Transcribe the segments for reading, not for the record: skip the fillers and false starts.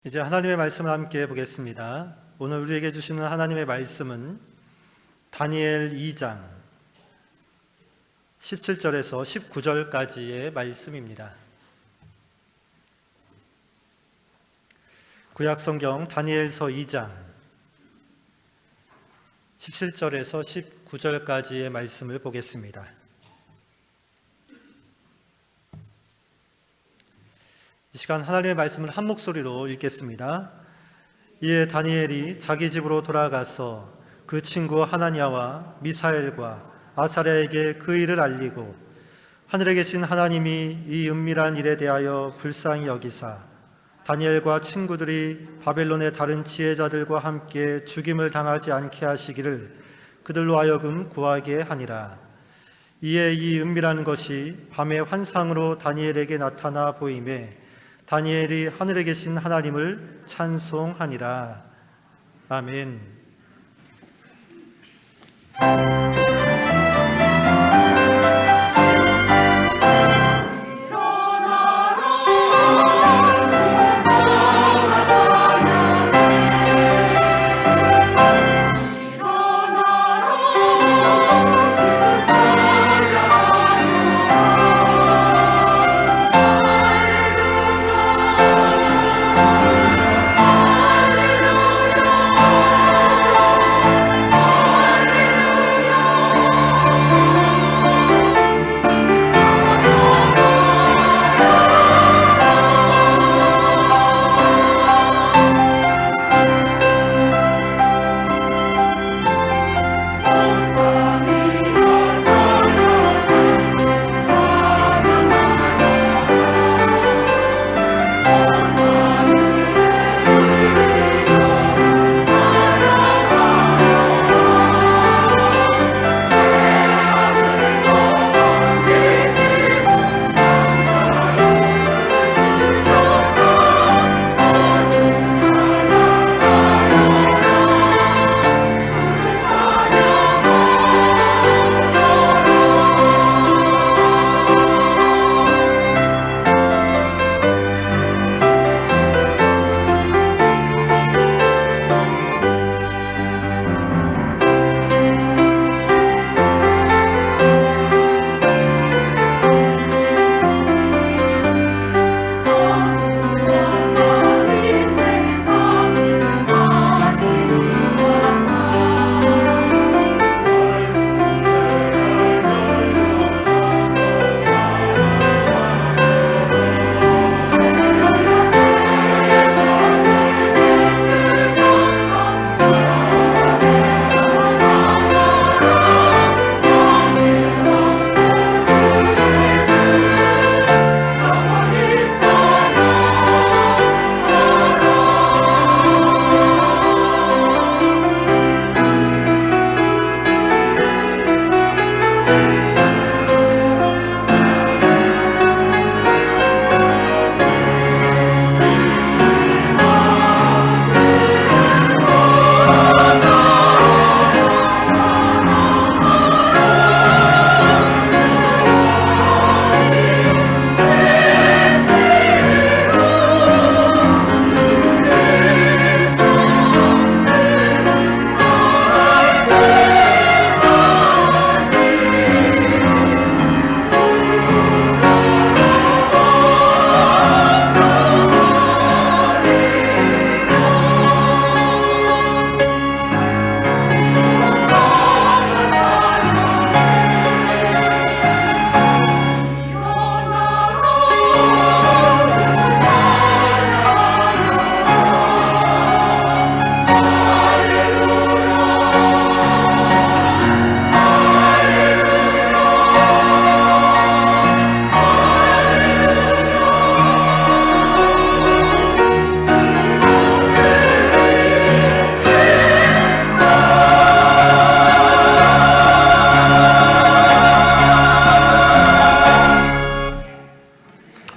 이제 하나님의 말씀을 함께 보겠습니다. 오늘 우리에게 주시는 하나님의 말씀은 다니엘 2장 17절에서 19절까지의 말씀입니다. 구약성경 다니엘서 2장 17절에서 19절까지의 말씀을 보겠습니다. 이 시간 하나님의 말씀을 한 목소리로 읽겠습니다. 이에 다니엘이 자기 집으로 돌아가서 그 친구 하나냐와 미사엘과 아사랴에게 그 일을 알리고 하늘에 계신 하나님이 이 은밀한 일에 대하여 불쌍히 여기사 다니엘과 친구들이 바벨론의 다른 지혜자들과 함께 죽임을 당하지 않게 하시기를 그들로 하여금 구하게 하니라. 이에 이 은밀한 것이 밤의 환상으로 다니엘에게 나타나 보이매 다니엘이 하늘에 계신 하나님을 찬송하니라. 아멘.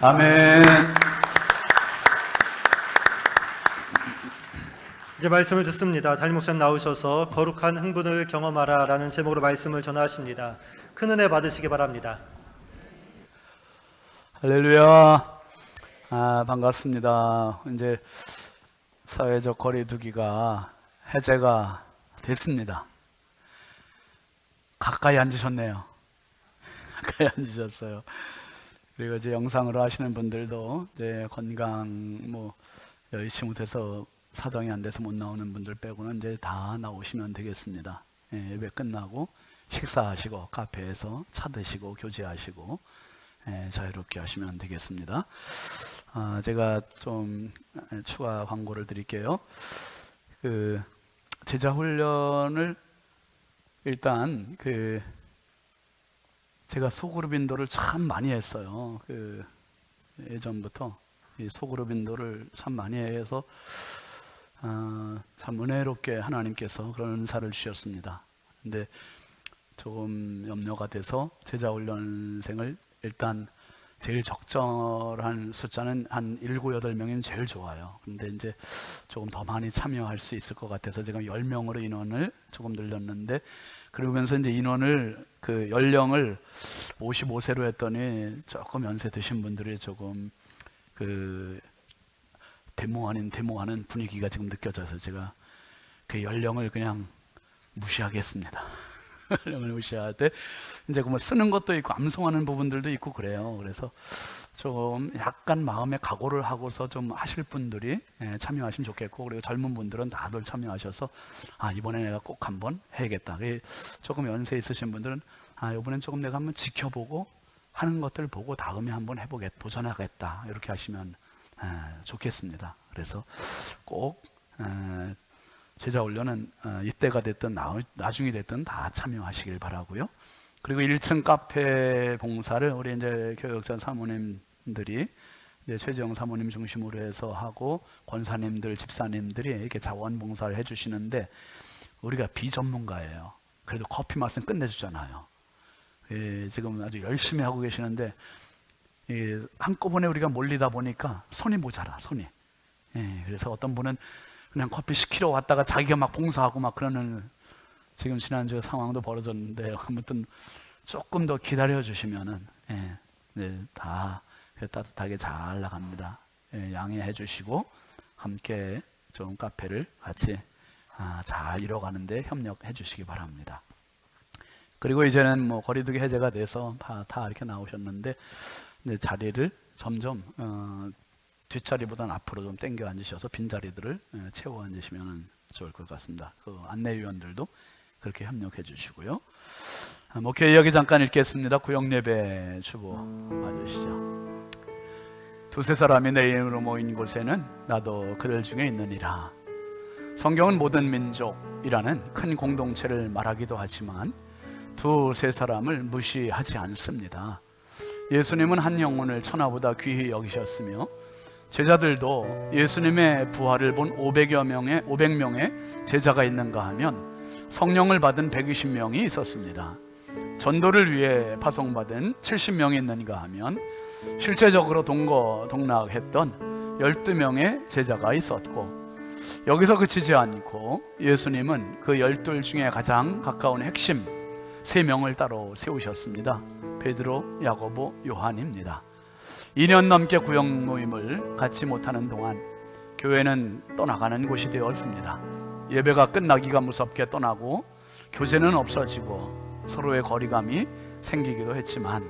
아멘. 이제 말씀을 듣습니다. 담임 목사님 나오셔서 거룩한 흥분을 경험하라 라는 제목으로 말씀을 전하십니다. 큰 은혜 받으시기 바랍니다. 할렐루야. 반갑습니다. 이제 사회적 거리두기가 해제가 됐습니다. 가까이 앉으셨네요. 가까이 앉으셨어요. 그리고 이제 영상으로 하시는 분들도 이제 건강 여의치 못해서 사정이 안 돼서 못 나오는 분들 빼고는 이제 다 나오시면 되겠습니다. 예배 끝나고 식사하시고 카페에서 차 드시고 교제하시고 자유롭게 하시면 되겠습니다. 제가 좀 추가 광고를 드릴게요. 그 제자 훈련을 일단 제가 소그룹 인도를 참 많이 했어요. 예전부터 이 소그룹 인도를 참 많이 해서 참 은혜롭게 하나님께서 그런 은사를 주셨습니다. 근데 조금 염려가 돼서 제자 훈련생을 일단 제일 적절한 숫자는 한 7, 8명이면 제일 좋아요. 근데 이제 조금 더 많이 참여할 수 있을 것 같아서 지금 10명으로 인원을 조금 늘렸는데, 그러면서 이제 인원을 연령을 55세로 했더니 조금 연세 드신 분들이 조금 데모 아닌 데모하는 분위기가 지금 느껴져서 제가 그 연령을 그냥 무시하겠습니다. 연령을 무시할 때 이제 쓰는 것도 있고 암송하는 부분들도 있고 그래요. 그래서 좀 약간 마음의 각오를 하고서 좀 하실 분들이 참여하시면 좋겠고, 그리고 젊은 분들은 다들 참여하셔서 이번에 내가 꼭 한번 해야겠다. 조금 연세 있으신 분들은 이번엔 조금 내가 한번 지켜보고 하는 것들 보고 다음에 한번 도전하겠다, 이렇게 하시면 좋겠습니다. 그래서 꼭 제자 훈련은 이때가 됐든 나중이 됐든 다 참여하시길 바라고요. 그리고 1층 카페 봉사를 우리 이제 교역자 사모님들이 이제 최재영 사모님 중심으로 해서 하고, 권사님들, 집사님들이 이렇게 자원봉사를 해주시는데, 우리가 비전문가예요. 그래도 커피 맛은 끝내주잖아요. 지금 아주 열심히 하고 계시는데, 한꺼번에 우리가 몰리다 보니까 손이 모자라, 손이. 그래서 어떤 분은 그냥 커피 시키러 왔다가 자기가 막 봉사하고 막 그러는, 지금 지난주 상황도 벌어졌는데, 아무튼 조금 더 기다려 주시면은 다 따뜻하게 잘 나갑니다. 양해해 주시고 함께 좀 카페를 같이 잘 이뤄가는데 협력해 주시기 바랍니다. 그리고 이제는 거리두기 해제가 돼서 다 이렇게 나오셨는데, 이제 자리를 점점 뒷자리보다는 앞으로 좀 당겨 앉으셔서 빈자리들을 채워 앉으시면 좋을 것 같습니다. 안내위원들도 그렇게 협력해 주시고요. 목회 이야기 잠깐 읽겠습니다. 구역예배 주보 와주시죠. 두세 사람이 내 이름으로 모인 곳에는 나도 그들 중에 있느니라. 성경은 모든 민족이라는 큰 공동체를 말하기도 하지만 두세 사람을 무시하지 않습니다. 예수님은 한 영혼을 천하보다 귀히 여기셨으며, 제자들도 예수님의 부활을 본 500명의 제자가 있는가 하면 성령을 받은 120명이 있었습니다. 전도를 위해 파송받은 70명이 있는가 하면 실제적으로 동거동락했던 12명의 제자가 있었고, 여기서 그치지 않고 예수님은 그 12 중에 가장 가까운 핵심 3명을 따로 세우셨습니다. 베드로, 야고보, 요한입니다. 2년 넘게 구역 모임을 갖지 못하는 동안 교회는 떠나가는 곳이 되었습니다. 예배가 끝나기가 무섭게 떠나고 교제는 없어지고 서로의 거리감이 생기기도 했지만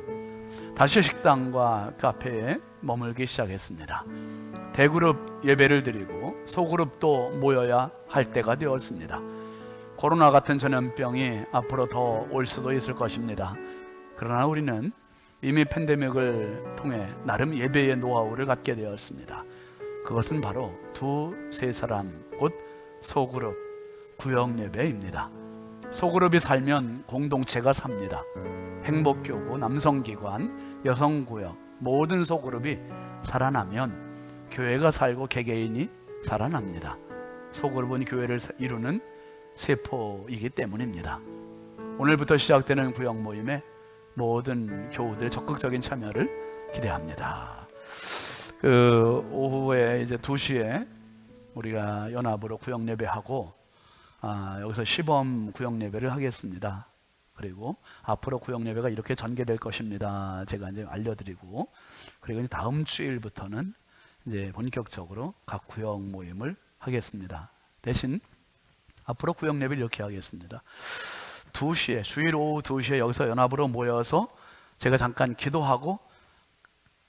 다시 식당과 카페에 머물기 시작했습니다. 대그룹 예배를 드리고 소그룹도 모여야 할 때가 되었습니다. 코로나 같은 전염병이 앞으로 더 올 수도 있을 것입니다. 그러나 우리는 이미 팬데믹을 통해 나름 예배의 노하우를 갖게 되었습니다. 그것은 바로 두세 사람, 곧 소그룹, 구역 예배입니다. 소그룹이 살면 공동체가 삽니다. 행복교구, 남성기관, 여성구역, 모든 소그룹이 살아나면 교회가 살고 개개인이 살아납니다. 소그룹은 교회를 이루는 세포이기 때문입니다. 오늘부터 시작되는 구역 모임에 모든 교우들의 적극적인 참여를 기대합니다. 오후에 이제 2시에 우리가 연합으로 구역 예배하고 여기서 시범 구역 예배를 하겠습니다. 그리고 앞으로 구역 예배가 이렇게 전개될 것입니다. 제가 이제 알려드리고, 그리고 이제 다음 주일부터는 이제 본격적으로 각 구역 모임을 하겠습니다. 대신 앞으로 구역 예배를 이렇게 하겠습니다. 2시에, 주일 오후 2시에 여기서 연합으로 모여서 제가 잠깐 기도하고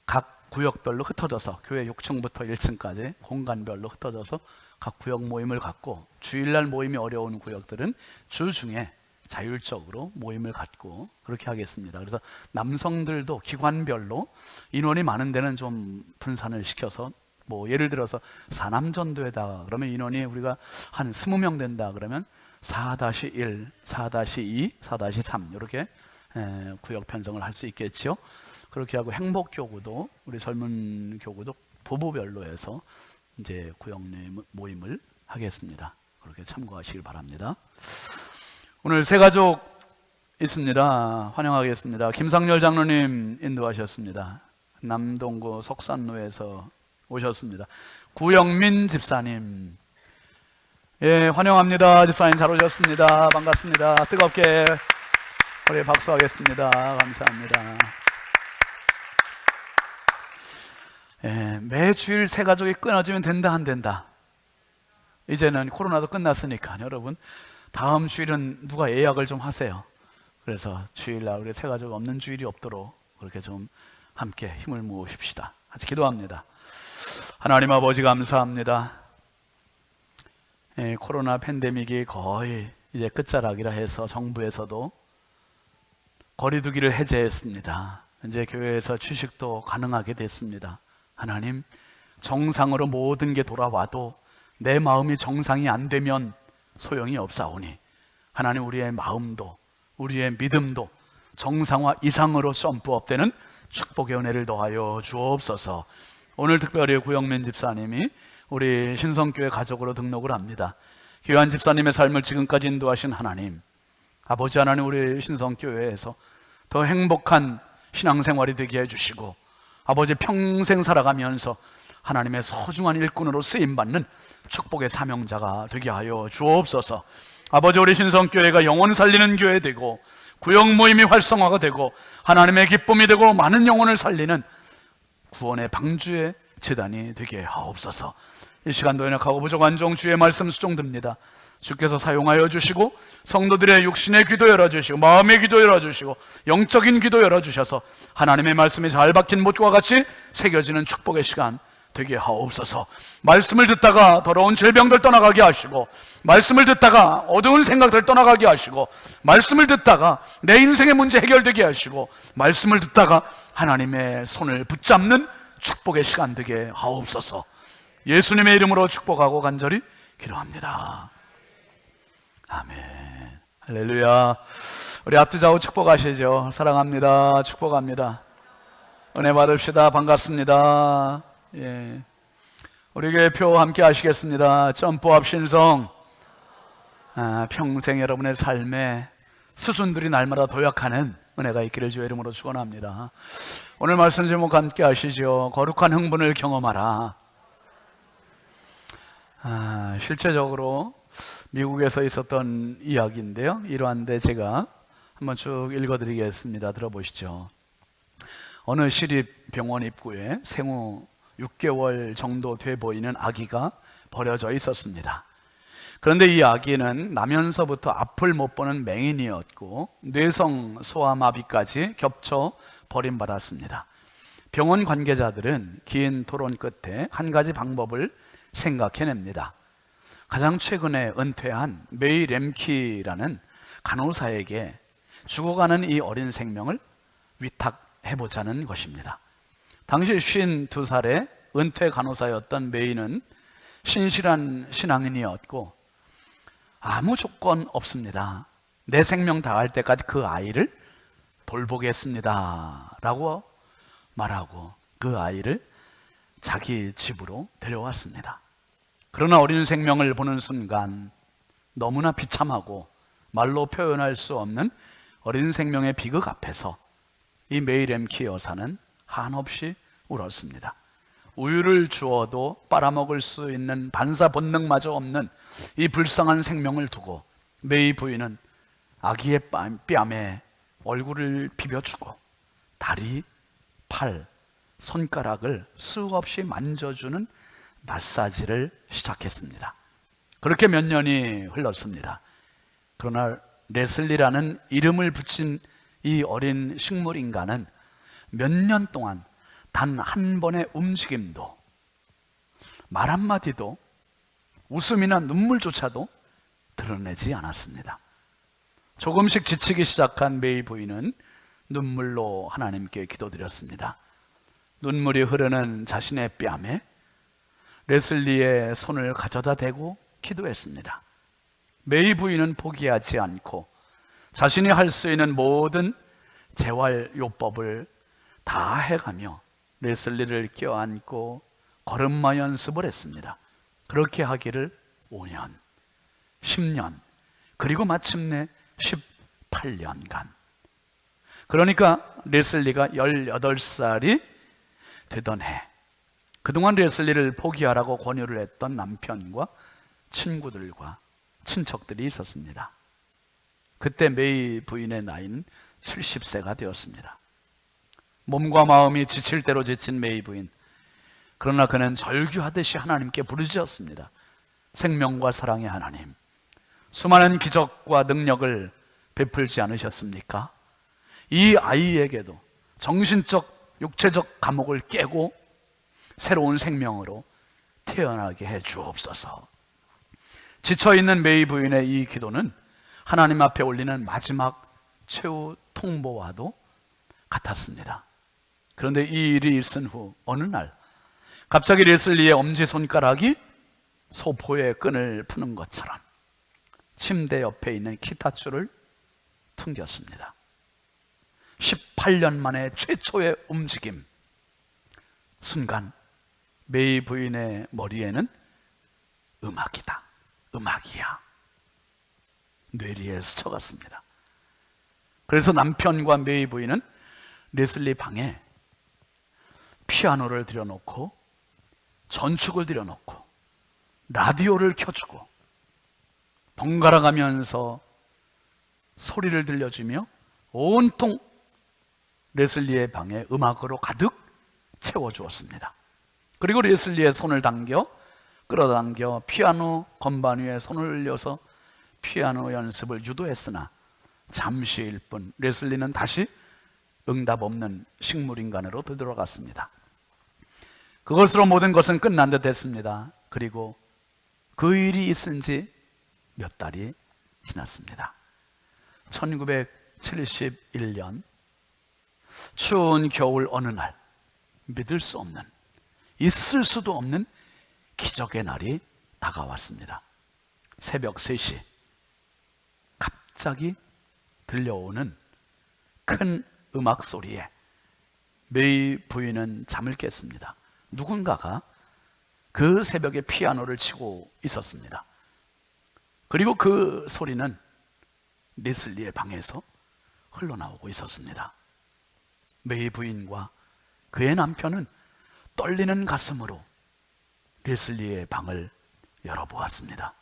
각 구역별로 흩어져서 교회 6층부터 1층까지 공간별로 흩어져서 각 구역 모임을 갖고, 주일날 모임이 어려운 구역들은 주중에 자율적으로 모임을 갖고 그렇게 하겠습니다. 그래서 남성들도 기관별로 인원이 많은 데는 좀 분산을 시켜서, 뭐 예를 들어서 사남전도에다가 그러면 인원이 우리가 한 20명 된다 그러면 4-1, 4-2, 4-3 이렇게 구역 편성을 할 수 있겠지요. 그렇게 하고 행복교구도, 우리 젊은 교구도 부부별로 해서 이제 구역 모임을 하겠습니다. 그렇게 참고하시길 바랍니다. 오늘 세 가족 있습니다. 환영하겠습니다. 김상열 장로님 인도하셨습니다. 남동구 석산로에서 오셨습니다. 구영민 집사님, 예, 환영합니다. 집사님 잘 오셨습니다. 반갑습니다. 뜨겁게 우리 박수하겠습니다. 감사합니다. 예, 매주일 세 가족이 끊어지면 된다 안 된다? 이제는 코로나도 끝났으니까 여러분, 다음 주일은 누가 예약을 좀 하세요. 그래서 주일날 우리 세 가족 없는 주일이 없도록 그렇게 좀 함께 힘을 모으십시다. 같이 기도합니다. 하나님 아버지 감사합니다. 예, 코로나 팬데믹이 거의 이제 끝자락이라 해서 정부에서도 거리두기를 해제했습니다. 이제 교회에서 취식도 가능하게 됐습니다. 하나님, 정상으로 모든 게 돌아와도 내 마음이 정상이 안 되면 소용이 없사오니, 하나님 우리의 마음도 우리의 믿음도 정상화 이상으로 점프업되는 축복의 은혜를 더하여 주옵소서. 오늘 특별히 구영민 집사님이 우리 신성교회 가족으로 등록을 합니다. 귀한 집사님의 삶을 지금까지 인도하신 하나님, 아버지 하나님, 우리 신성교회에서 더 행복한 신앙생활이 되게 해주시고, 아버지 평생 살아가면서 하나님의 소중한 일꾼으로 쓰임받는 축복의 사명자가 되게 하여 주옵소서. 아버지, 우리 신성교회가 영혼 살리는 교회 되고 구역 모임이 활성화가 되고 하나님의 기쁨이 되고 많은 영혼을 살리는 구원의 방주의 제단이 되게 하옵소서. 이 시간도 연약하고 부족한 종 주의 말씀 수종듭니다. 주께서 사용하여 주시고 성도들의 육신의 귀도 열어주시고 마음의 귀도 열어주시고 영적인 귀도 열어주셔서 하나님의 말씀이 잘 박힌 못과 같이 새겨지는 축복의 시간 되게 하옵소서. 말씀을 듣다가 더러운 질병들 떠나가게 하시고, 말씀을 듣다가 어두운 생각들 떠나가게 하시고, 말씀을 듣다가 내 인생의 문제 해결되게 하시고, 말씀을 듣다가 하나님의 손을 붙잡는 축복의 시간 되게 하옵소서. 예수님의 이름으로 축복하고 간절히 기도합니다. 아멘. 할렐루야. 우리 앞뒤 좌우 축복하시죠. 사랑합니다. 축복합니다. 은혜 받읍시다. 반갑습니다. 예, 우리 교회 표 함께 하시겠습니다. 점프업 신성. 평생 여러분의 삶에 수준들이 날마다 도약하는 은혜가 있기를 주의 이름으로 축원합니다. 오늘 말씀 제목 함께 하시죠. 거룩한 흥분을 경험하라. 실제적으로 미국에서 있었던 이야기인데요, 이러한데 제가 한번 쭉 읽어드리겠습니다. 들어보시죠. 어느 시립병원 입구에 생후 6개월 정도 돼 보이는 아기가 버려져 있었습니다. 그런데 이 아기는 나면서부터 앞을 못 보는 맹인이었고 뇌성 소아마비까지 겹쳐 버림받았습니다. 병원 관계자들은 긴 토론 끝에 한 가지 방법을 생각해냅니다. 가장 최근에 은퇴한 메이 램키라는 간호사에게 죽어가는 이 어린 생명을 위탁해보자는 것입니다. 당시 52살의 은퇴 간호사였던 메이는 신실한 신앙인이었고 아무 조건 없습니다. 내 생명 다할 때까지 그 아이를 돌보겠습니다 라고 말하고 그 아이를 자기 집으로 데려왔습니다. 그러나 어린 생명을 보는 순간 너무나 비참하고 말로 표현할 수 없는 어린 생명의 비극 앞에서 이 메이 램키 여사는 한없이 울었습니다. 우유를 주어도 빨아먹을 수 있는 반사 본능마저 없는 이 불쌍한 생명을 두고 메이 부인은 아기의 뺨에 얼굴을 비벼주고 다리, 팔, 손가락을 수없이 만져주는 마사지를 시작했습니다. 그렇게 몇 년이 흘렀습니다. 그러나 레슬리라는 이름을 붙인 이 어린 식물 인간은 몇 년 동안 단 한 번의 움직임도, 말 한마디도, 웃음이나 눈물조차도 드러내지 않았습니다. 조금씩 지치기 시작한 메이 부인은 눈물로 하나님께 기도드렸습니다. 눈물이 흐르는 자신의 뺨에 레슬리의 손을 가져다 대고 기도했습니다. 메이 부인은 포기하지 않고 자신이 할 수 있는 모든 재활요법을 다 해가며 레슬리를 껴안고 걸음마 연습을 했습니다. 그렇게 하기를 5년, 10년, 그리고 마침내 18년간. 그러니까 레슬리가 18살이 되던 해, 그동안 레슬리를 포기하라고 권유를 했던 남편과 친구들과 친척들이 있었습니다. 그때 메이 부인의 나이는 70세가 되었습니다. 몸과 마음이 지칠 대로 지친 메이 부인, 그러나 그는 절규하듯이 하나님께 부르짖었습니다. 생명과 사랑의 하나님, 수많은 기적과 능력을 베풀지 않으셨습니까? 이 아이에게도 정신적, 육체적 감옥을 깨고 새로운 생명으로 태어나게 해 주옵소서. 지쳐있는 메이 부인의 이 기도는 하나님 앞에 올리는 마지막 최후 통보와도 같았습니다. 그런데 이 일이 있은 후 어느 날 갑자기 레슬리의 엄지손가락이 소포의 끈을 푸는 것처럼 침대 옆에 있는 기타줄을 퉁겼습니다. 18년 만에 최초의 움직임. 순간 메이 부인의 머리에는 음악이다, 음악이야, 뇌리에 스쳐갔습니다. 그래서 남편과 메이 부인은 레슬리 방에 피아노를 들여놓고 전축을 들여놓고 라디오를 켜주고 번갈아 가면서 소리를 들려주며 온통 레슬리의 방에 음악으로 가득 채워주었습니다. 그리고 레슬리의 손을 끌어당겨 피아노 건반 위에 손을 올려서 피아노 연습을 유도했으나 잠시일 뿐 레슬리는 다시 응답 없는 식물인간으로 되돌아갔습니다. 그것으로 모든 것은 끝난 듯 했습니다. 그리고 그 일이 있은 지 몇 달이 지났습니다. 1971년 추운 겨울 어느 날, 믿을 수 없는, 있을 수도 없는 기적의 날이 다가왔습니다. 새벽 3시 갑자기 들려오는 큰 음악 소리에 메이 부인은 잠을 깼습니다. 누군가가 그 새벽에 피아노를 치고 있었습니다. 그리고 그 소리는 레슬리의 방에서 흘러나오고 있었습니다. 메이 부인과 그의 남편은 떨리는 가슴으로 레슬리의 방을 열어보았습니다.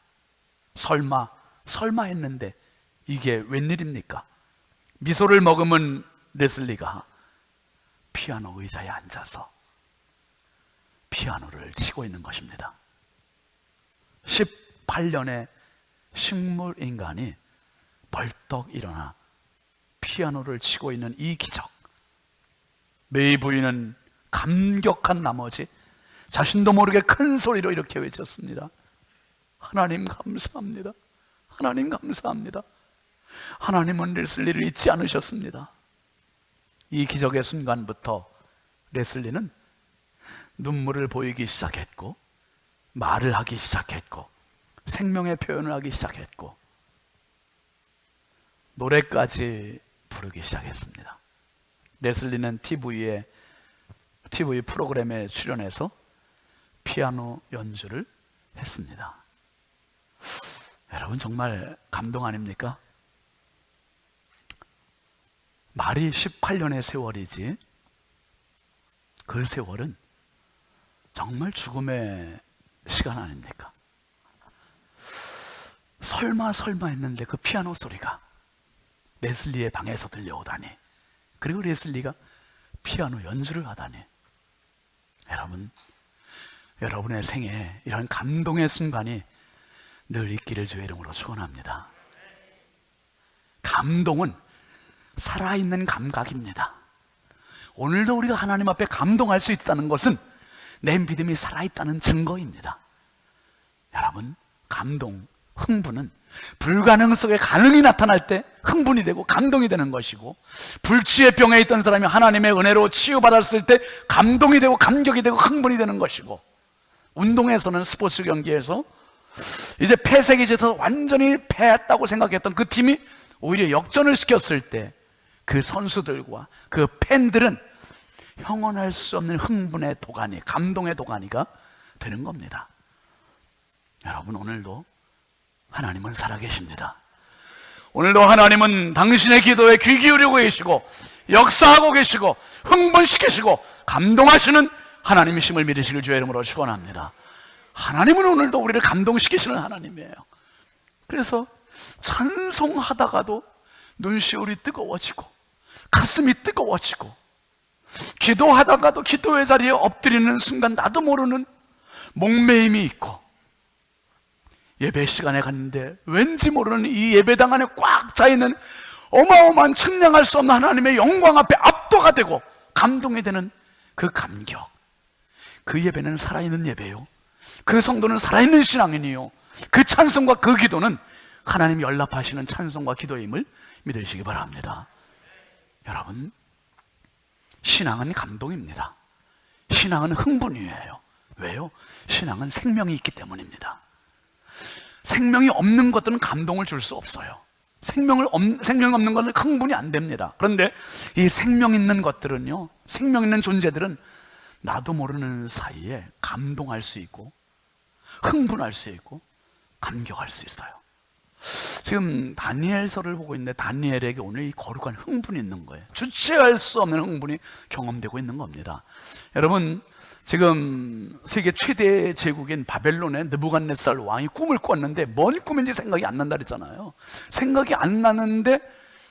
설마 했는데 이게 웬일입니까? 미소를 머금은 레슬리가 피아노 의자에 앉아서 피아노를 치고 있는 것입니다. 18년의 식물 인간이 벌떡 일어나 피아노를 치고 있는 이 기적. 메이 부인은 감격한 나머지 자신도 모르게 큰 소리로 이렇게 외쳤습니다. 하나님 감사합니다. 하나님 감사합니다. 하나님은 레슬리를 잊지 않으셨습니다. 이 기적의 순간부터 레슬리는 눈물을 보이기 시작했고, 말을 하기 시작했고, 생명의 표현을 하기 시작했고, 노래까지 부르기 시작했습니다. 레슬리는 TV 프로그램에 출연해서 피아노 연주를 했습니다. 여러분 정말 감동 아닙니까? 말이 18년의 세월이지 그 세월은 정말 죽음의 시간 아닙니까? 설마 했는데 그 피아노 소리가 레슬리의 방에서 들려오다니, 그리고 레슬리가 피아노 연주를 하다니. 여러분의 생에 이런 감동의 순간이 늘 있기를 주의 이름으로 축원합니다. 감동은 살아있는 감각입니다. 오늘도 우리가 하나님 앞에 감동할 수 있다는 것은 내 믿음이 살아있다는 증거입니다. 여러분, 감동, 흥분은 불가능 속에 가능이 나타날 때 흥분이 되고 감동이 되는 것이고, 불치의 병에 있던 사람이 하나님의 은혜로 치유받았을 때 감동이 되고 감격이 되고 흥분이 되는 것이고, 운동에서는 스포츠 경기에서 이제 패색이 져서 완전히 패했다고 생각했던 그 팀이 오히려 역전을 시켰을 때 그 선수들과 그 팬들은 형언할 수 없는 흥분의 도가니, 감동의 도가니가 되는 겁니다. 여러분, 오늘도 하나님은 살아계십니다. 오늘도 하나님은 당신의 기도에 귀 기울이고 계시고 역사하고 계시고 흥분시키시고 감동하시는 하나님이심을 믿으시길 주의 이름으로 축원합니다. 하나님은 오늘도 우리를 감동시키시는 하나님이에요. 그래서 찬송하다가도 눈시울이 뜨거워지고 가슴이 뜨거워지고, 기도하다가도 기도의 자리에 엎드리는 순간 나도 모르는 목매임이 있고, 예배 시간에 갔는데 왠지 모르는 이 예배당 안에 꽉 차있는 어마어마한 측량할 수 없는 하나님의 영광 앞에 압도가 되고 감동이 되는 그 감격, 그 예배는 살아있는 예배요, 그 성도는 살아있는 신앙인이요, 그 찬송과 그 기도는 하나님이 연락하시는 찬송과 기도임을 믿으시기 바랍니다. 여러분, 신앙은 감동입니다. 신앙은 흥분이에요. 왜요? 신앙은 생명이 있기 때문입니다. 생명이 없는 것들은 감동을 줄 수 없어요. 생명이 없는 것은 흥분이 안 됩니다. 그런데 이 생명 있는 것들은요, 생명 있는 존재들은 나도 모르는 사이에 감동할 수 있고 흥분할 수 있고 감격할 수 있어요. 지금 다니엘서를 보고 있는데 다니엘에게 오늘 이 거룩한 흥분이 있는 거예요. 주체할 수 없는 흥분이 경험되고 있는 겁니다. 여러분, 지금 세계 최대 제국인 바벨론의 느부갓네살 왕이 꿈을 꿨는데 뭔 꿈인지 생각이 안 난다 그랬잖아요. 생각이 안 나는데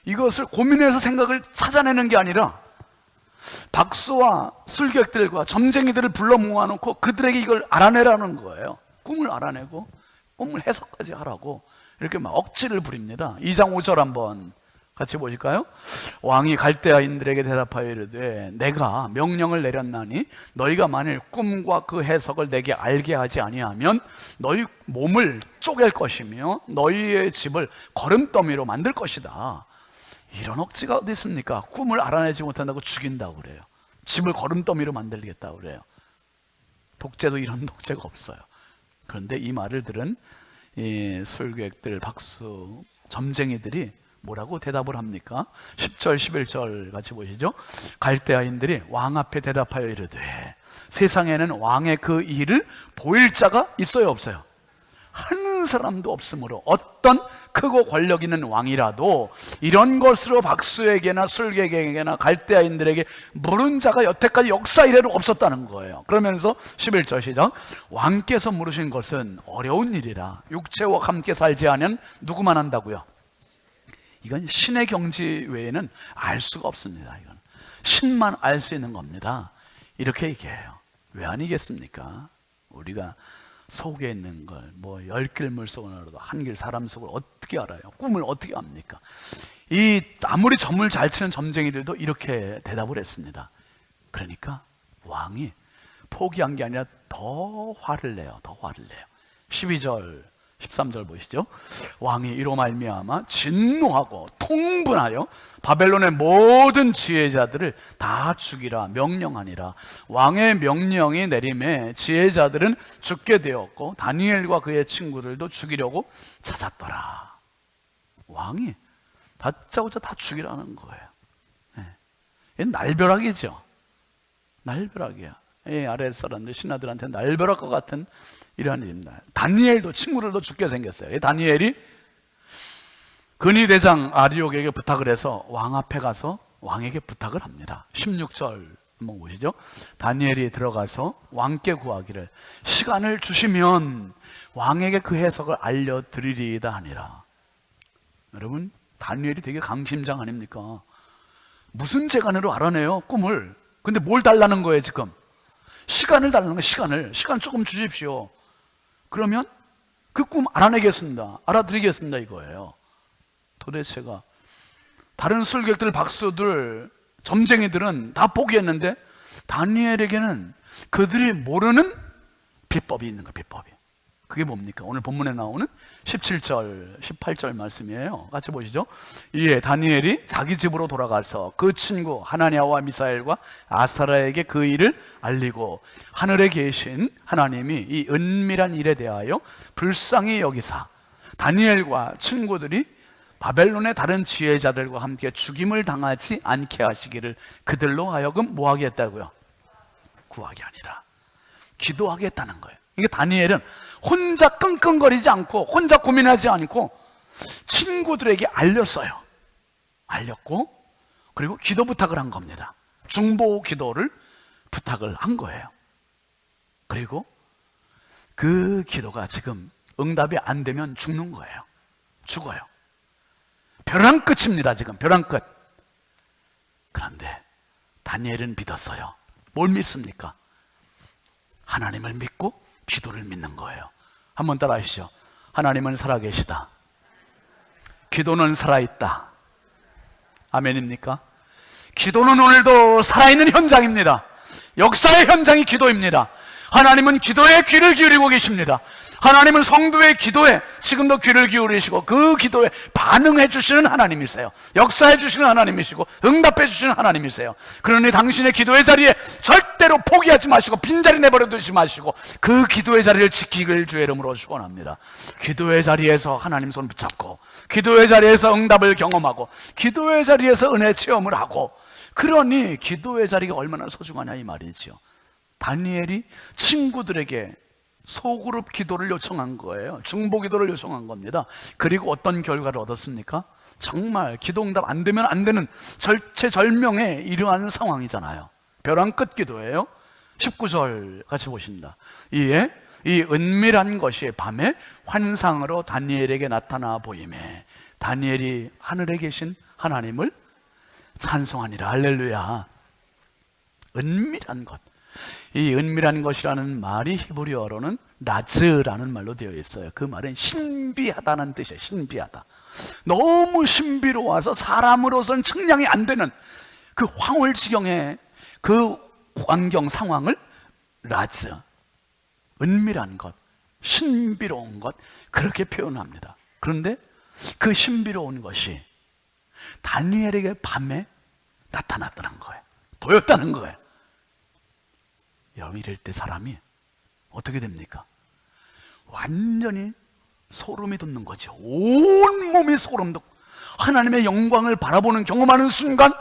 이것을 고민해서 생각을 찾아내는 게 아니라 박수와 술객들과 점쟁이들을 불러 모아놓고 그들에게 이걸 알아내라는 거예요. 꿈을 알아내고 꿈을 해석까지 하라고 이렇게 막 억지를 부립니다. 2장 5절 한번 같이 보실까요? 왕이 갈대아인들에게 대답하여 이르되 내가 명령을 내렸나니 너희가 만일 꿈과 그 해석을 내게 알게 하지 아니하면 너희 몸을 쪼갤 것이며 너희의 집을 거름더미로 만들 것이다. 이런 억지가 어디 있습니까? 꿈을 알아내지 못한다고 죽인다고 그래요. 집을 거름더미로 만들겠다고 그래요. 독재도 이런 독재가 없어요. 그런데 이 말을 들은 이 술객들, 박수, 점쟁이들이 뭐라고 대답을 합니까? 10절, 11절 같이 보시죠. 갈대아인들이 왕 앞에 대답하여 이르되 세상에는 왕의 그 일을 보일 자가 있어요, 없어요? 한 사람도 없으므로 어떤 크고 권력 있는 왕이라도 이런 것으로 박수에게나 술객에게나 갈대아인들에게 물은 자가 여태까지 역사 이래로 없었다는 거예요. 그러면서 11절 시작. 왕께서 물으신 것은 어려운 일이라 육체와 함께 살지 않으면 누구만 한다고요? 이건 신의 경지 외에는 알 수가 없습니다. 이건 신만 알 수 있는 겁니다. 이렇게 얘기해요. 왜 아니겠습니까? 우리가 속에 있는 걸 뭐 10길 물속을 알아도 한 길 사람 속을 어떻게 알아요? 꿈을 어떻게 압니까? 이 아무리 점을 잘 치는 점쟁이들도 이렇게 대답을 했습니다. 그러니까 왕이 포기한 게 아니라 더 화를 내요. 더 화를 내요. 12절 13절 보시죠. 왕이 이로 말미암아 진노하고 통분하여 바벨론의 모든 지혜자들을 다 죽이라 명령하니라. 왕의 명령이 내림에 지혜자들은 죽게 되었고 다니엘과 그의 친구들도 죽이려고 찾았더라. 왕이 다짜고짜 다 죽이라는 거예요. 이건 날벼락이죠. 날벼락이야. 이 아래 사람들 신하들한테 날벼락과 같은 이러한 일입니다. 다니엘도 친구들도 죽게 생겼어요. 다니엘이 근위대장 아리옥에게 부탁을 해서 왕 앞에 가서 왕에게 부탁을 합니다. 16절 한번 보시죠. 다니엘이 들어가서 왕께 구하기를 시간을 주시면 왕에게 그 해석을 알려드리리이다 하니라. 여러분, 다니엘이 되게 강심장 아닙니까? 무슨 재간으로 알아내요? 꿈을. 근데 뭘 달라는 거예요 지금? 시간을 달라는 거예요. 시간 조금 주십시오. 그러면 그 꿈 알아내겠습니다. 알아드리겠습니다 이거예요. 도대체가 다른 술객들, 박수들, 점쟁이들은 다 포기했는데 다니엘에게는 그들이 모르는 비법이 있는 거예요. 비법이. 그게 뭡니까? 오늘 본문에 나오는 17절, 18절 말씀이에요. 같이 보시죠. 이에 다니엘이 자기 집으로 돌아가서 그 친구 하나냐와 미사엘과 아사라에게 그 일을 알리고 하늘에 계신 하나님이 이 은밀한 일에 대하여 불쌍히 여기사 다니엘과 친구들이 바벨론의 다른 지혜자들과 함께 죽임을 당하지 않게 하시기를 그들로 하여금 뭐 하겠다고요? 구하게 아니라 기도하게 했다는 거예요. 이게 다니엘은 혼자 끙끙거리지 않고 혼자 고민하지 않고 친구들에게 알렸어요. 알렸고 그리고 기도 부탁을 한 겁니다. 중보 기도를 부탁을 한 거예요. 그리고 그 기도가 지금 응답이 안 되면 죽는 거예요. 죽어요. 벼랑 끝입니다. 지금 벼랑 끝. 그런데 다니엘은 믿었어요. 뭘 믿습니까? 하나님을 믿고 기도를 믿는 거예요. 한번 따라 하시죠. 하나님은 살아계시다. 기도는 살아있다. 아멘입니까? 기도는 오늘도 살아있는 현장입니다. 역사의 현장이 기도입니다. 하나님은 기도에 귀를 기울이고 계십니다. 하나님은 성도의 기도에 지금도 귀를 기울이시고 그 기도에 반응해 주시는 하나님이세요. 역사해 주시는 하나님이시고 응답해 주시는 하나님이세요. 그러니 당신의 기도의 자리에 절대로 포기하지 마시고 빈자리 내버려 두지 마시고 그 기도의 자리를 지키길 주의 이름으로 축원합니다. 기도의 자리에서 하나님 손 붙잡고 기도의 자리에서 응답을 경험하고 기도의 자리에서 은혜 체험을 하고, 그러니 기도의 자리가 얼마나 소중하냐 이 말이죠. 다니엘이 친구들에게 소그룹 기도를 요청한 거예요. 중보 기도를 요청한 겁니다. 그리고 어떤 결과를 얻었습니까? 정말 기도 응답 안 되면 안 되는 절체절명에 이르한 상황이잖아요. 벼랑 끝 기도예요. 19절 같이 보십니다. 이에 이 은밀한 것이 밤에 환상으로 다니엘에게 나타나 보이매 다니엘이 하늘에 계신 하나님을 찬송하니라. 할렐루야. 은밀한 것. 이 은밀한 것이라는 말이 히브리어로는 라즈라는 말로 되어 있어요. 그 말은 신비하다는 뜻이에요. 신비하다. 너무 신비로워서 사람으로서는 측량이 안 되는 그 황홀지경의 그 환경 상황을 라즈, 은밀한 것, 신비로운 것, 그렇게 표현합니다. 그런데 그 신비로운 것이 다니엘에게 밤에 나타났다는 거예요. 보였다는 거예요. 여러분, 이럴 때 사람이 어떻게 됩니까? 완전히 소름이 돋는 거죠. 온 몸이 소름 돋고 하나님의 영광을 바라보는 경험하는 순간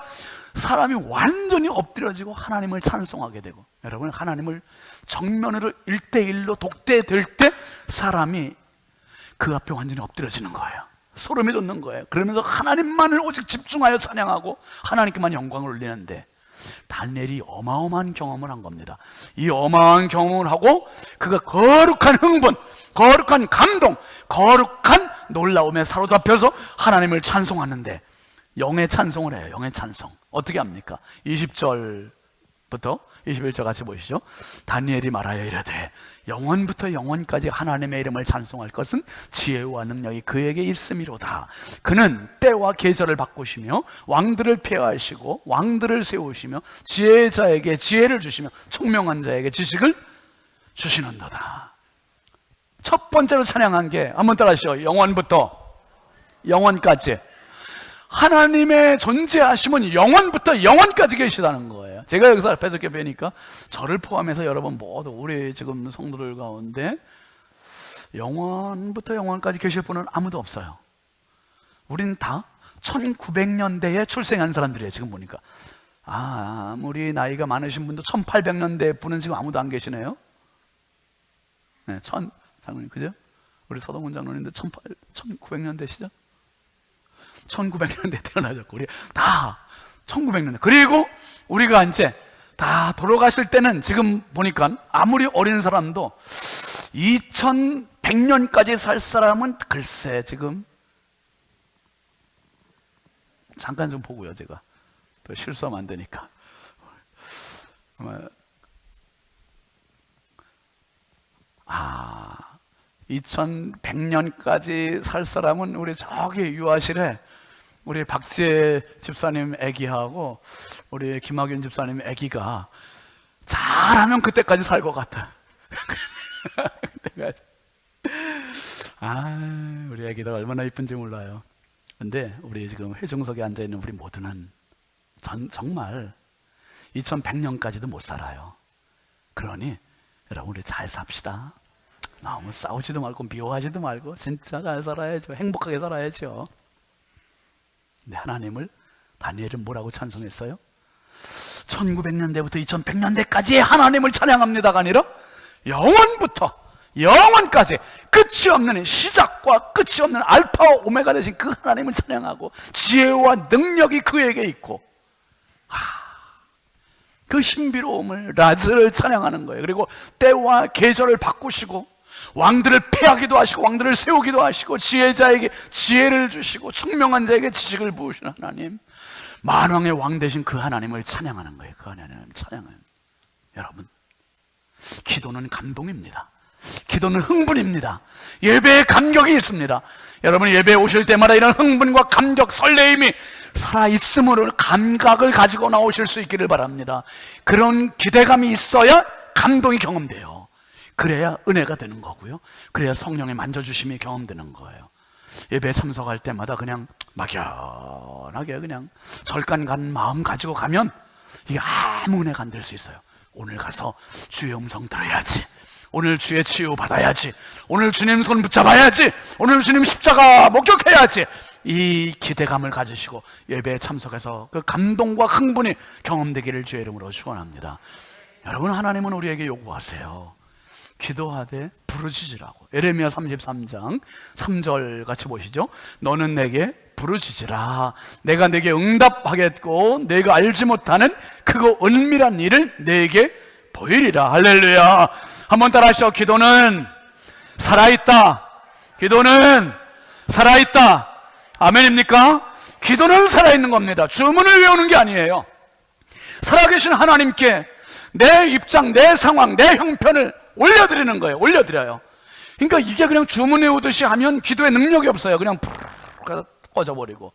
사람이 완전히 엎드려지고 하나님을 찬송하게 되고, 여러분, 하나님을 정면으로 1대1로 독대될 때 사람이 그 앞에 완전히 엎드려지는 거예요. 소름이 돋는 거예요. 그러면서 하나님만을 오직 집중하여 찬양하고 하나님께만 영광을 올리는데 다니엘이 어마어마한 경험을 한 겁니다. 이 어마어마한 경험을 하고 그가 거룩한 흥분, 거룩한 감동, 거룩한 놀라움에 사로잡혀서 하나님을 찬송하는데 영의 찬송을 해요. 영의 찬송. 어떻게 합니까? 20절부터 21절 같이 보시죠. 다니엘이 말하여 이르되 영원부터 영원까지 하나님의 이름을 찬송할 것은 지혜와 능력이 그에게 있음이로다. 그는 때와 계절을 바꾸시며 왕들을 폐하시고 왕들을 세우시며 지혜자에게 지혜를 주시며 총명한 자에게 지식을 주시는도다. 첫 번째로 찬양한 게, 한번 따라하시죠. 영원부터 영원까지. 하나님의 존재하심은 영원부터 영원까지 계시다는 거예요. 제가 여기서 앞에서 이렇게 뵈니까 저를 포함해서 여러분 모두 우리 지금 성도들 가운데 영원부터 영원까지 계실 분은 아무도 없어요. 우리는 다 1900년대에 출생한 사람들이에요. 지금 보니까 아무리 나이가 많으신 분도 1800년대 분은 지금 아무도 안 계시네요. 네, 장로님, 그죠? 우리 서동훈 장로님도 1900년대시죠? 1900년대 태어나셨고 우리 다 1900년대. 그리고 우리가 이제 다 돌아가실 때는 지금 보니까 아무리 어린 사람도 2100년까지 살 사람은 글쎄 지금 잠깐 좀 보고요. 제가 또 실수하면 안 되니까. 아, 2100년까지 살 사람은 우리 저기 유아실에 우리 박지혜 집사님 아기하고 우리 김학윤 집사님 아기가 잘하면 그때까지 살 것 같아. 그때까지. 아, 우리 아기들 얼마나 이쁜지 몰라요. 근데 우리 지금 회중석에 앉아있는 우리 모두는 정말 2100년까지도 못 살아요. 그러니 여러분 우리 잘 삽시다. 너무 싸우지도 말고 미워하지도 말고 진짜 잘 살아야죠. 행복하게 살아야죠. 근데 하나님을 다니엘은 뭐라고 찬송했어요? 1900년대부터 2100년대까지 하나님을 찬양합니다가 아니라 영원부터 영원까지 끝이 없는 시작과 끝이 없는 알파와 오메가 되신 그 하나님을 찬양하고 지혜와 능력이 그에게 있고 그 신비로움을 라즈를 찬양하는 거예요. 그리고 때와 계절을 바꾸시고 왕들을 패하기도 하시고 왕들을 세우기도 하시고 지혜자에게 지혜를 주시고 총명한 자에게 지식을 부으시는 하나님, 만왕의 왕 되신 그 하나님을 찬양하는 거예요. 그 하나님을 찬양하는. 여러분, 기도는 감동입니다. 기도는 흥분입니다. 예배에 감격이 있습니다. 여러분 예배에 오실 때마다 이런 흥분과 감격, 설레임이 살아있음으로 감각을 가지고 나오실 수 있기를 바랍니다. 그런 기대감이 있어야 감동이 경험돼요. 그래야 은혜가 되는 거고요. 그래야 성령의 만져주심이 경험되는 거예요. 예배에 참석할 때마다 그냥 막연하게 그냥 절간 간 마음 가지고 가면 이게 아무 은혜가 안 될 수 있어요. 오늘 가서 주의 음성 들어야지, 오늘 주의 치유 받아야지, 오늘 주님 손 붙잡아야지, 오늘 주님 십자가 목격해야지, 이 기대감을 가지시고 예배에 참석해서 그 감동과 흥분이 경험되기를 주의 이름으로 축원합니다. 여러분, 하나님은 우리에게 요구하세요. 기도하되 부르짖으라고. 예레미야 33장 3절 같이 보시죠. 너는 내게 부르짖으라. 내가 내게 응답하겠고 내가 알지 못하는 크고 은밀한 일을 내게 보이리라. 할렐루야. 한번 따라 하시죠. 기도는 살아있다. 기도는 살아있다. 아멘입니까? 기도는 살아있는 겁니다. 주문을 외우는 게 아니에요. 살아계신 하나님께 내 입장, 내 상황, 내 형편을 올려드리는 거예요. 올려드려요. 그러니까 이게 그냥 주문 외우듯이 하면 기도의 능력이 없어요. 그냥 푸르르 꺼져버리고,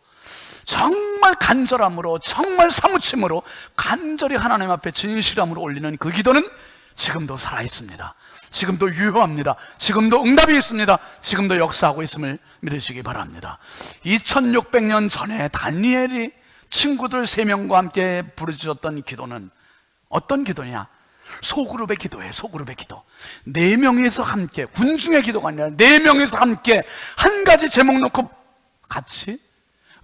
정말 간절함으로, 정말 사무침으로 간절히 하나님 앞에 진실함으로 올리는 그 기도는 지금도 살아있습니다. 지금도 유효합니다. 지금도 응답이 있습니다. 지금도 역사하고 있음을 믿으시기 바랍니다. 2600년 전에 다니엘이 친구들 3명과 함께 부르짖었던 기도는 어떤 기도냐? 소그룹의 기도예요. 소그룹의 기도. 4명이서 함께, 군중의 기도가 아니라 4명이서 함께 한 가지 제목 놓고 같이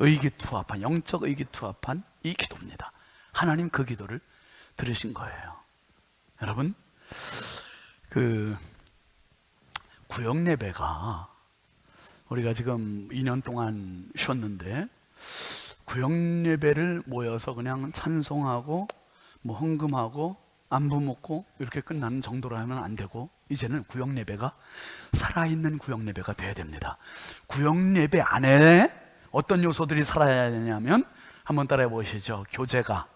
의기투합한, 영적 의기투합한 이 기도입니다. 하나님 그 기도를 들으신 거예요. 여러분, 그 구역 예배가 우리가 지금 2년 동안 쉬었는데, 구역 예배를 모여서 그냥 찬송하고 뭐 헌금하고 안부 묻고 이렇게 끝나는 정도로 하면 안 되고, 이제는 구역 예배가 살아있는 구역 예배가 돼야 됩니다. 구역 예배 안에 어떤 요소들이 살아야 되냐면, 한번 따라해 보시죠. 교제가,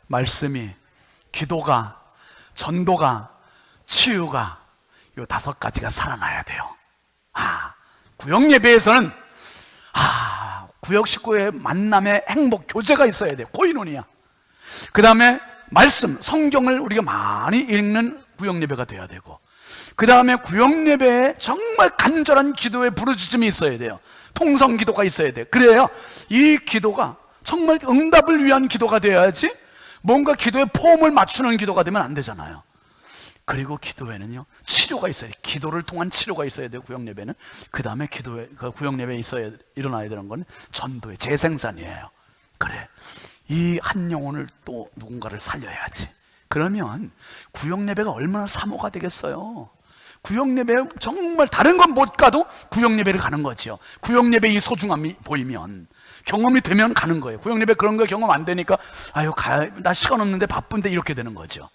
말씀이, 기도가, 전도가, 치유가, 요 5가지가 살아나야 돼요. 구역 예배에서는 구역 식구의 만남의 행복, 교제가 있어야 돼요. 코이노니아. 그 다음에 말씀, 성경을 우리가 많이 읽는 구역 예배가 돼야 되고, 그 다음에 구역 예배에 정말 간절한 기도의 부르짖음이 있어야 돼요. 통성 기도가 있어야 돼요. 그래야 이 기도가 정말 응답을 위한 기도가 되어야지, 뭔가 기도의 폼을 맞추는 기도가 되면 안 되잖아요. 그리고 기도에는요, 치료가 있어야 돼요. 기도를 통한 치료가 있어야 돼요. 구역 예배는. 그 다음에 기도에, 그 구역 예배에 일어나야 되는 건 전도의 재생산이에요. 그래, 이 한 영혼을 또 누군가를 살려야지. 그러면 구역 예배가 얼마나 사모가 되겠어요. 구역 예배 정말 다른 건 못 가도 구역 예배를 가는 거지요. 구역 예배 이 소중함이 보이면, 경험이 되면 가는 거예요. 구역 예배 그런 거 경험 안 되니까 나 시간 없는데 바쁜데 이렇게 되는 거죠.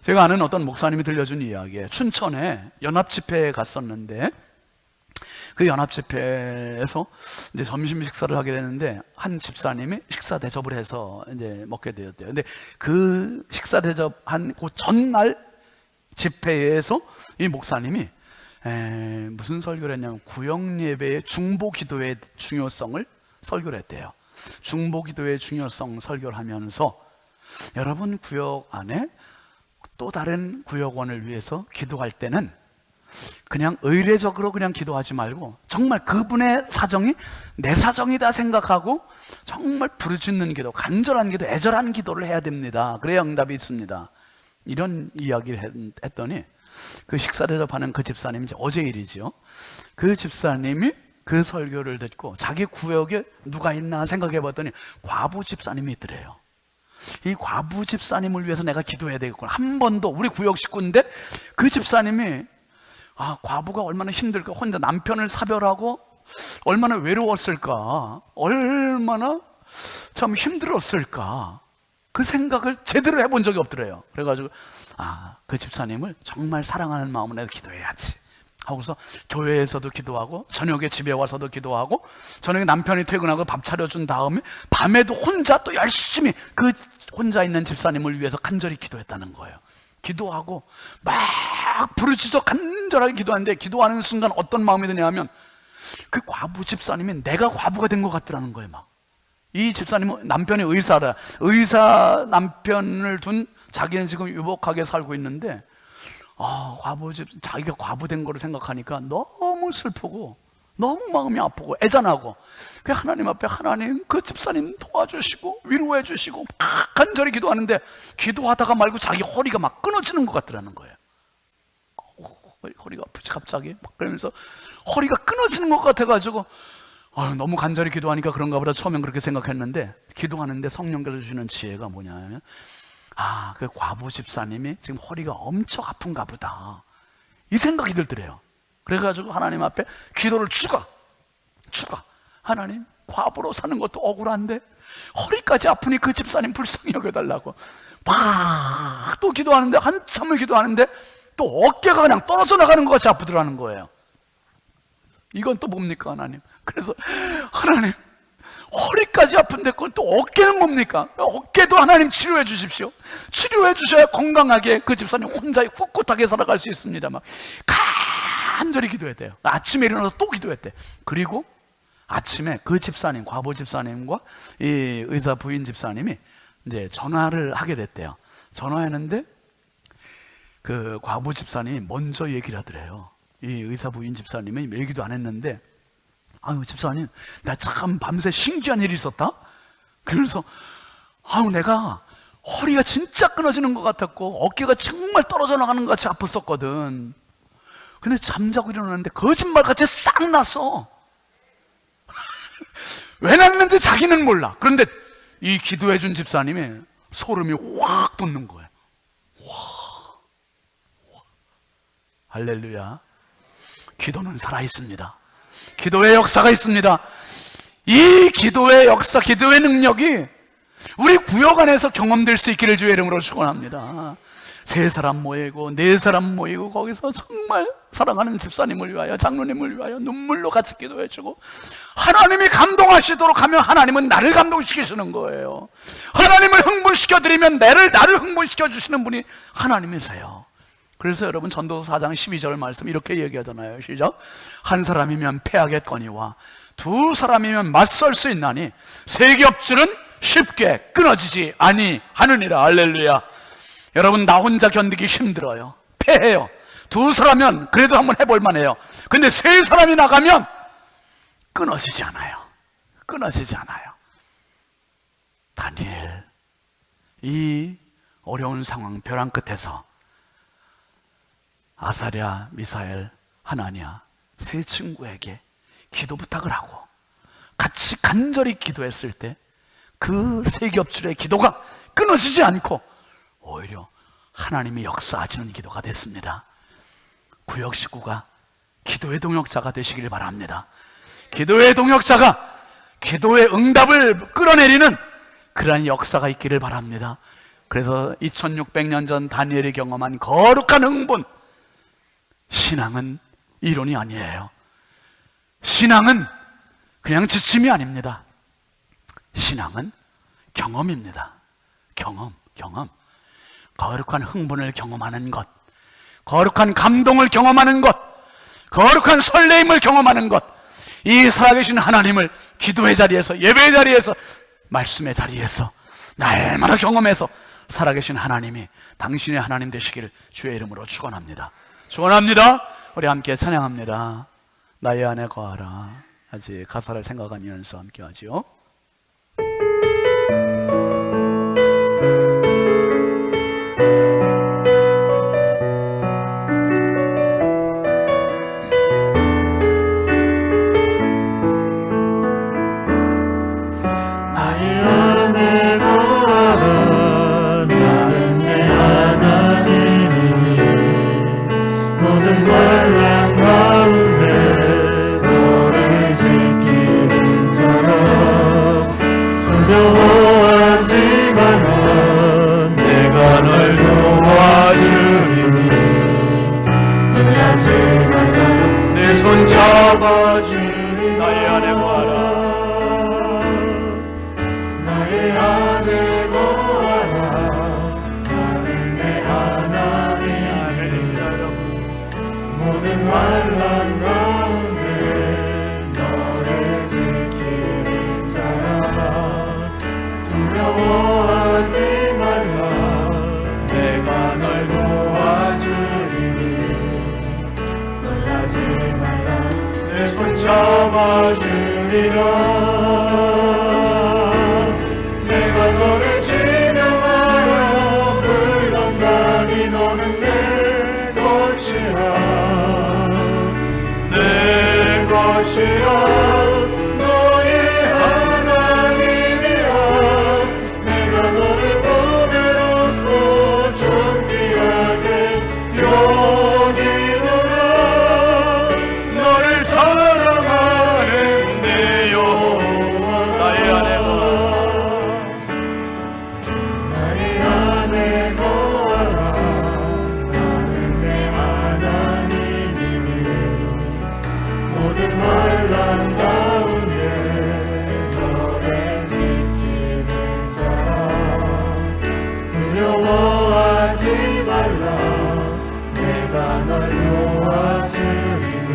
제가 아는 어떤 목사님이 들려준 이야기에, 춘천에 연합집회에 갔었는데, 그 연합집회에서 이제 점심 식사를 하게 되는데, 한 집사님이 식사 대접을 해서 이제 먹게 되었대요. 근데 그 식사 대접한 그 전날 집회에서 이 목사님이 무슨 설교를 했냐면 구역예배의 중보기도의 중요성을 설교를 했대요. 중보기도의 중요성 설교를 하면서 여러분 구역 안에 또 다른 구역원을 위해서 기도할 때는 그냥 의례적으로 그냥 기도하지 말고 정말 그분의 사정이 내 사정이다 생각하고 정말 부르짖는 기도, 간절한 기도, 애절한 기도를 해야 됩니다. 그래야 응답이 있습니다. 이런 이야기를 했더니 그 식사 대접하는 그 집사님이 이제 어제 일이지요. 그 집사님이 그 설교를 듣고 자기 구역에 누가 있나 생각해 봤더니 과부 집사님이 있더래요. 이 과부 집사님을 위해서 내가 기도해야 되겠구나. 한 번도 우리 구역 식구인데 그 집사님이 과부가 얼마나 힘들까, 혼자 남편을 사별하고 얼마나 외로웠을까, 얼마나 참 힘들었을까, 그 생각을 제대로 해본 적이 없더래요. 그래가지고 그 집사님을 정말 사랑하는 마음으로 기도해야지 하고서 교회에서도 기도하고 저녁에 집에 와서도 기도하고 저녁에 남편이 퇴근하고 밥 차려준 다음에 밤에도 혼자 또 열심히 그 혼자 있는 집사님을 위해서 간절히 기도했다는 거예요. 기도하고 막 부르짖어 간절하게 기도하는데 기도하는 순간 어떤 마음이 드냐면 그 과부 집사님이 내가 과부가 된 것 같더라는 거예요. 막 이 집사님은 남편이 의사라, 의사 남편을 둔 자기는 지금 유복하게 살고 있는데 자기가 과부된 거를 생각하니까 너무 슬프고 너무 마음이 아프고 애잔하고 그 하나님 앞에 하나님 그 집사님 도와주시고 위로해 주시고 막 간절히 기도하는데 기도하다가 말고 자기 허리가 막 끊어지는 것 같더라는 거예요. 허리가 아프지 갑자기 막 그러면서 허리가 끊어지는 것 같아가지고 너무 간절히 기도하니까 그런가 보다 처음엔 그렇게 생각했는데 기도하는데 성령께서 주시는 지혜가 뭐냐면 그 과부 집사님이 지금 허리가 엄청 아픈가 보다 이 생각이 들더래요. 그래가지고 하나님 앞에 기도를 추가 하나님 과부로 사는 것도 억울한데 허리까지 아프니 그 집사님 불쌍히 여겨달라고 막 또 기도하는데 한참을 기도하는데 또 어깨가 그냥 떨어져 나가는 것 같이 아프더라는 거예요. 이건 또 뭡니까 하나님? 그래서 하나님 허리까지 아픈데 그걸 또 어깨는 뭡니까? 어깨도 하나님 치료해 주십시오. 치료해 주셔야 건강하게 그 집사님 혼자 꿋꿋하게 살아갈 수 있습니다. 막 간절히 기도했대요. 아침에 일어나서 또 기도했대. 그리고 아침에 그 집사님, 과부 집사님과 이 의사 부인 집사님이 이제 전화를 하게 됐대요. 전화했는데 그 과부 집사님이 먼저 얘기를 하더래요. 이 의사 부인 집사님이 얘기도 안 했는데 집사님 나 참 밤새 신기한 일이 있었다. 그러면서 내가 허리가 진짜 끊어지는 것 같았고 어깨가 정말 떨어져 나가는 것 같이 아팠었거든. 근데 잠자고 일어났는데 거짓말같이 싹 났어. 왜 났는지 자기는 몰라. 그런데 이 기도해준 집사님이 소름이 확 돋는 거예요. 할렐루야. 기도는 살아있습니다. 기도의 역사가 있습니다. 이 기도의 역사, 기도의 능력이 우리 구역 안에서 경험될 수 있기를 주의 이름으로 축원합니다. 3사람 모이고 4사람 모이고 거기서 정말 사랑하는 집사님을 위하여, 장로님을 위하여 눈물로 같이 기도해주고 하나님이 감동하시도록 하면 하나님은 나를 감동시키시는 거예요. 하나님을 흥분시켜드리면 나를 흥분시켜 주시는 분이 하나님이세요. 그래서 여러분 전도서 4장 12절 말씀 이렇게 얘기하잖아요. 시작. 한 사람이면 패하겠거니와 2사람이면 맞설 수 있나니 세겹줄은 쉽게 끊어지지 아니하느니라. 할렐루야. 여러분 나 혼자 견디기 힘들어요. 패해요. 2사람이면 그래도 한번 해볼 만해요. 근데 3사람이 나가면 끊어지지 않아요. 끊어지지 않아요. 다니엘 이 어려운 상황 벼랑 끝에서 아사랴, 미사엘, 하나냐 3 친구에게 기도 부탁을 하고 같이 간절히 기도했을 때 그 3겹줄의 기도가 끊어지지 않고 오히려 하나님이 역사하시는 기도가 됐습니다. 구역 식구가 기도의 동역자가 되시길 바랍니다. 기도의 동역자가 기도의 응답을 끌어내리는 그러한 역사가 있기를 바랍니다. 그래서 2600년 전 다니엘이 경험한 거룩한 흥분, 신앙은 이론이 아니에요. 신앙은 그냥 지침이 아닙니다. 신앙은 경험입니다. 경험. 거룩한 흥분을 경험하는 것, 거룩한 감동을 경험하는 것, 거룩한 설레임을 경험하는 것, 이 살아계신 하나님을 기도의 자리에서, 예배의 자리에서, 말씀의 자리에서 날마다 경험해서 살아계신 하나님이 당신의 하나님 되시기를 주의 이름으로 축원합니다. 축원합니다. 우리 함께 찬양합니다. 나의 안에 거하라. 아직 가사를 생각하면서 함께 하지요. 손 잡아주리. 나의 안에 거하라. 나의 안에 거하라. 나는 내 하나님. 모든 환난 가운데 너를 지키는 자라. 두려워하지 말라. 내가 널 도와주리니. 놀라지 말라. 내 손 잡아주리라. 내가 너를 지명하여 불렀나니 너는 내 것이라. 내 것이라. 너의 하나님이라. 내가 너를 보배롭고 존귀하게 여기노라. 너를 사랑하는 내 여호와. 나의 안에 거하라. 나의 안에 거하라. 나는 내 하나님이니. 모든 환난 가운데 너를 지키는 자라. 두려워하지 말라. 내가 널 도와주리니.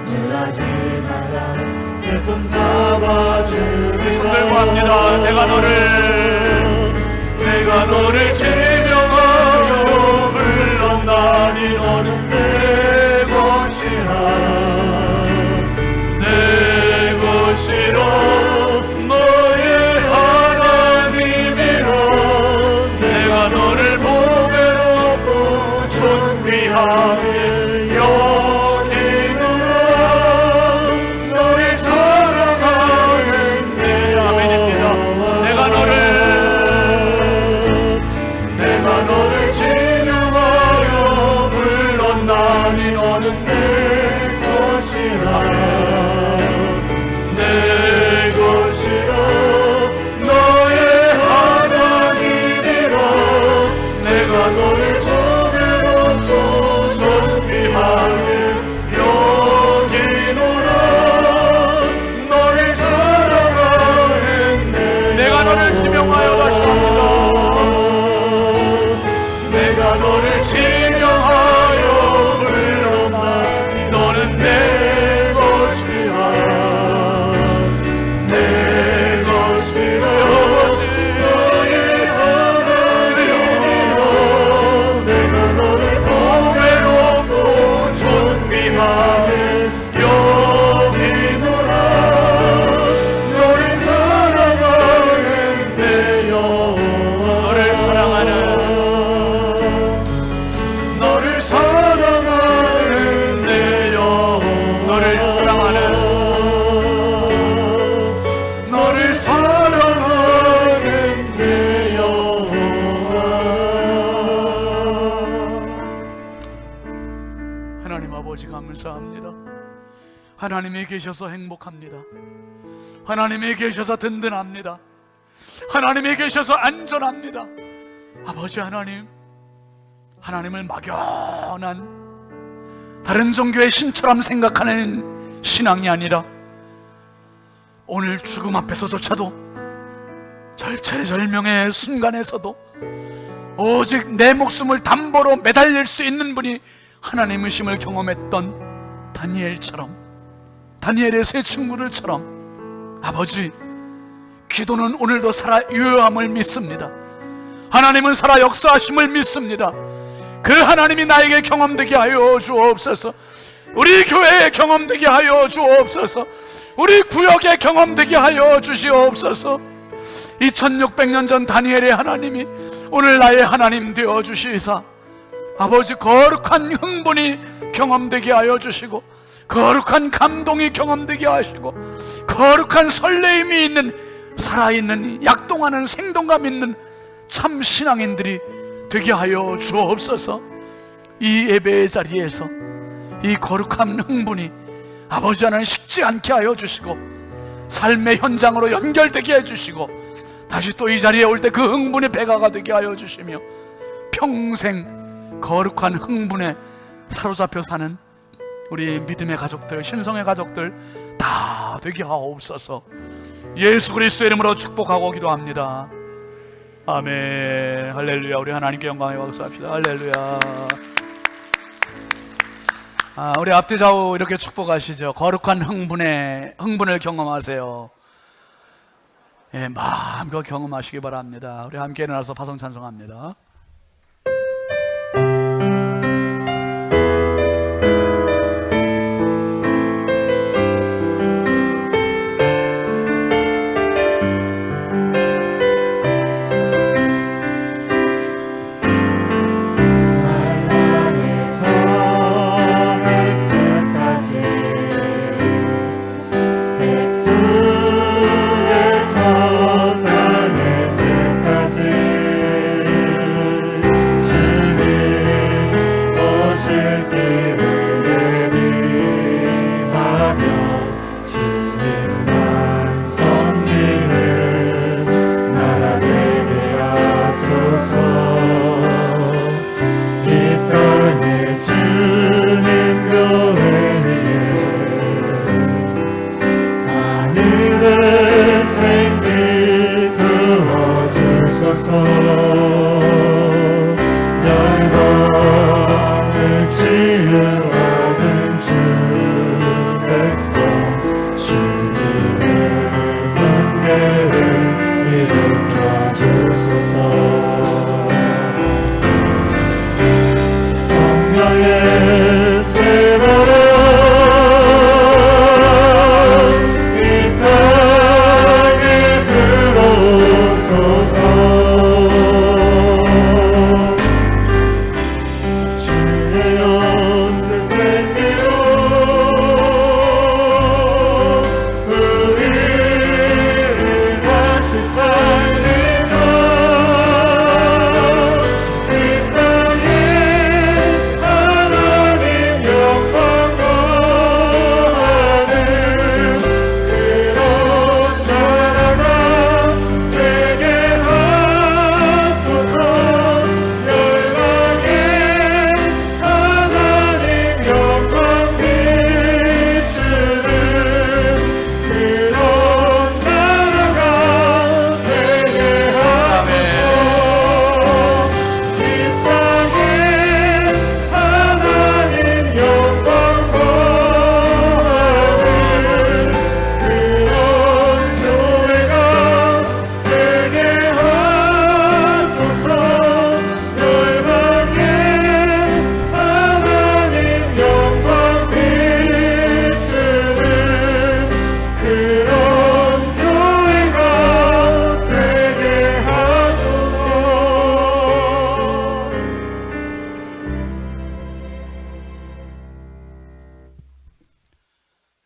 놀라지 말라. 내 손 잡아주리라. 손 들고 합니다. 내가 너를 지명하여 불렀나니 너는 내 것이라. 내 것이라. 너의 하나님이라. 내가 너를 보배롭고 존귀하게 여기노라. 너를 사랑하는 내 아멘입니다. 내가 너를 지명하여 불렀나니 너는 내 것이라. 내 것이라. 너의 하나님이라. 내가 너를 보배롭고 존귀하게 여기노라. 너를 사랑하는 내가 너를 지명하여 다시 합니다. 내가 너를 지명하여 불렀나니 너는 내 것이라. 내 것이라. 너의 하나님이라. 내가 너를 보배롭고 존귀하게 여기노라. 너를 사랑하는 내 여호와. 너를 사랑하는 내 여호와. 너를 사랑하는 내 여호와. 하나님 아버지 감사합니다. 하나님이 계셔서 행복합니다. 하나님이 계셔서 든든합니다. 하나님이 계셔서 안전합니다. 아버지 하나님, 하나님을 막연한 다른 종교의 신처럼 생각하는 신앙이 아니라 오늘 죽음 앞에서조차도 절체절명의 순간에서도 오직 내 목숨을 담보로 매달릴 수 있는 분이 하나님이심을 경험했던 다니엘처럼, 다니엘의 세 친구들처럼 아버지, 기도는 오늘도 살아 유효함을 믿습니다. 하나님은 살아 역사하심을 믿습니다. 그 하나님이 나에게 경험되게 하여 주옵소서. 우리 교회에 경험되게 하여 주옵소서. 우리 구역에 경험되게 하여 주시옵소서. 2600년 전 다니엘의 하나님이 오늘 나의 하나님 되어 주시사 아버지, 거룩한 흥분이 경험되게 하여 주시고, 거룩한 감동이 경험되게 하시고, 거룩한 설레임이 있는, 살아있는, 약동하는 생동감 있는 참 신앙인들이 되게 하여 주옵소서. 이 예배의 자리에서 이 거룩한 흥분이 아버지 하나님 식지 않게 하여 주시고, 삶의 현장으로 연결되게 해주시고, 다시 또 이 자리에 올 때 그 흥분의 배가가 되게 하여 주시며, 평생 거룩한 흥분에 사로잡혀 사는 우리 믿음의 가족들, 신성의 가족들 다 되게 하옵소서. 예수 그리스도의 이름으로 축복하고 기도합니다. 아멘. 할렐루야. 우리 하나님께 영광을 박수합시다. 할렐루야. 우리 앞뒤 좌우 이렇게 축복하시죠. 거룩한 흥분을 경험하세요. 예, 마음껏 경험하시기 바랍니다. 우리 함께 일어나서 파송 찬송합니다.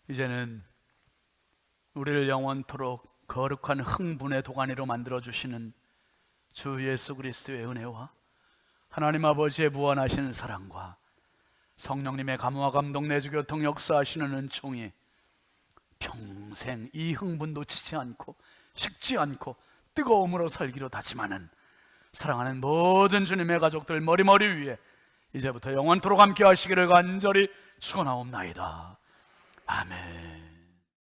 이제는 우리를 영원토록 거룩한 흥분의 도가니로 만들어주시는 주 예수 그리스도의 은혜와 하나님 아버지의 무한하신 사랑과 성령님의 감화와 감동 내주 교통 역사하시는 은총이 평생 이 흥분 놓치지 않고 식지 않고 뜨거움으로 살기로 다짐하는 사랑하는 모든 주님의 가족들 머리머리 위에 이제부터 영원토록 함께 하시기를 간절히 축원하옵나이다. 아멘.